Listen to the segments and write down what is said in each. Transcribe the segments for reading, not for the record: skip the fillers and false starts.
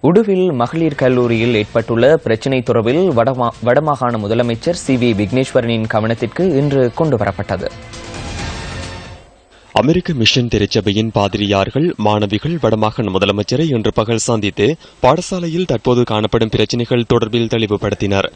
உடுவில் மகளிர் கல்லூரியில் ஏற்பட்டுள்ள பிரச்சினை தொடர்பில் வடமாகாண முதலமைச்சர் சி.வி. விக்னேஸ்வரனின் கவனத்திற்கு இன்று கொண்டுவரப்பட்டது. அமெரிக்க மிஷன் திருச்சபையின் பாதிரியார்கள் மாணவிகள் வடமாகாண முதலமைச்சரை இன்று பகல் சந்தித்து பாடசாலையில் தற்போது காணப்படும் பிரச்சினைகள் தொடர்பில் தெளிவுபடுத்தினர்.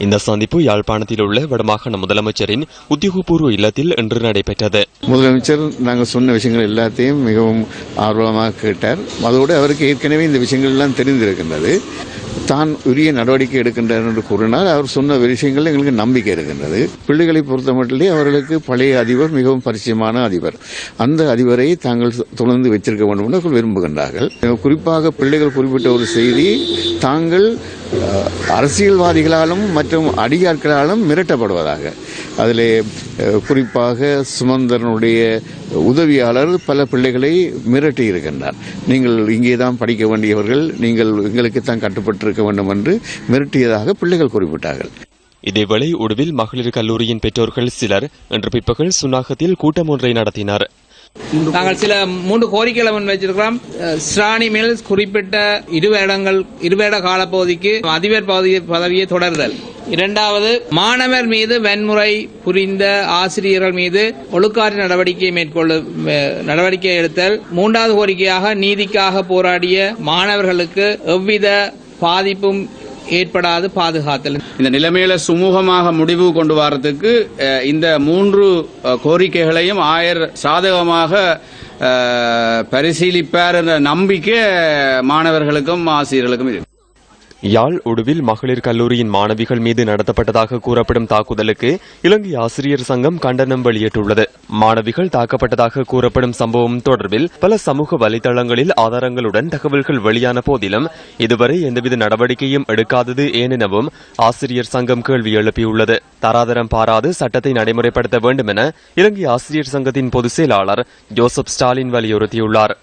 இந்த சந்திப்பு யாழ்ப்பாணத்தில் உள்ள வடமாகாண முதலமைச்சரின் உத்தியோகபூர்வ இல்லத்தில் இன்று நடைபெற்றது. முதலமைச்சர் நாங்கள் சொன்ன விஷயங்கள் எல்லாத்தையும் மிகவும் ஆர்வமாக கேட்டார். அதோடு அவருக்கு ஏற்கனவே இந்த விஷயங்கள் எல்லாம் தெரிந்திருக்கின்றது. தான் உரிய நடவடிக்கை எடுக்கின்றார் என்று கூறினால் அவர் சொன்ன விஷயங்கள் எங்களுக்கு நம்பிக்கை இருக்கின்றது. பிள்ளைகளை பொறுத்த மட்டிலே அவர்களுக்கு பழைய அதிபர் மிகவும் பரிச்சயமான அதிபர். அந்த அதிபரை தாங்கள் தொடர்ந்து வைத்திருக்க வேண்டும் என்று விரும்புகின்றார்கள். குறிப்பாக பிள்ளைகள் குறிப்பிட்ட ஒரு செய்தி, தாங்கள் அரசியல்வாதிகளாலும் மற்றும் அடியாட்களாலும் மிரட்டப்படுவதாக. அதிலே குறிப்பாக சுமந்திரனுடைய உதவியாளர் பல பிள்ளைகளை மிரட்டி இருக்கின்றார். நீங்கள் இங்கேதான் படிக்க வேண்டியவர்கள், நீங்கள் எங்களுக்குத்தான் கட்டுப்பட்டிருக்க வேண்டும் என்று மிரட்டியதாக பிள்ளைகள் குறிப்பிட்டார்கள். இதேவேளை உடுவில் மகளிர் கல்லூரியின் பெற்றோர்கள் சிலர் இன்று பிற்பகல் சுன்னாகத்தில் கூட்டம் ஒன்றை நடத்தினர். நாங்கள் சில 3 கோரிக்கைகளை முன்வைச்சிருக்கிறோம். ஸ்ரானி மில்ஸ் குறிப்பிட்ட 2 வருட காலப்பகுதிக்கு அதிபர் பதவியை தொடர்தல். 2வது, மாணவர் மீது வன்முறை புரிந்த ஆசிரியர்கள் மீது ஒழுக்காற்று நடவடிக்கை எடுத்தல். 3வது கோரிக்கையாக நீதிக்காக போராடிய மாணவர்களுக்கு எவ்வித பாதிப்பும் ஏற்படாது பாதுகாத்தல். இந்த நிலைமையில சுமூகமாக முடிவு கொண்டு வரதுக்கு இந்த 3 கோரிக்கைகளையும் ஆயர் சாதகமாக பரிசீலிப்பார் என்ற நம்பிக்கை மாணவர்களுக்கும் ஆசிரியர்களுக்கும் இருக்கு. யாழ் உடுவில் மகளிர் கல்லூரியின் மாணவிகள் மீது நடத்தப்பட்டதாக கூறப்படும் தாக்குதலுக்கு இலங்கை ஆசிரியர் சங்கம் கண்டனம் வெளியிட்டுள்ளது. மாணவிகள் தாக்கப்பட்டதாக கூறப்படும் சம்பவம் தொடர்பில் பல சமூக வலைதளங்களில் ஆதாரங்களுடன் தகவல்கள் வெளியான போதிலும் இதுவரை எந்தவித நடவடிக்கையும் எடுக்காதது ஏனெனவும் ஆசிரியர் சங்கம் கேள்வி எழுப்பியுள்ளது. தராதரம் பாராது சட்டத்தை நடைமுறைப்படுத்த வேண்டும் என இலங்கை ஆசிரியர் சங்கத்தின் பொதுச் செயலாளர் ஜோசப் ஸ்டாலின் வலியுறுத்தியுள்ளார்.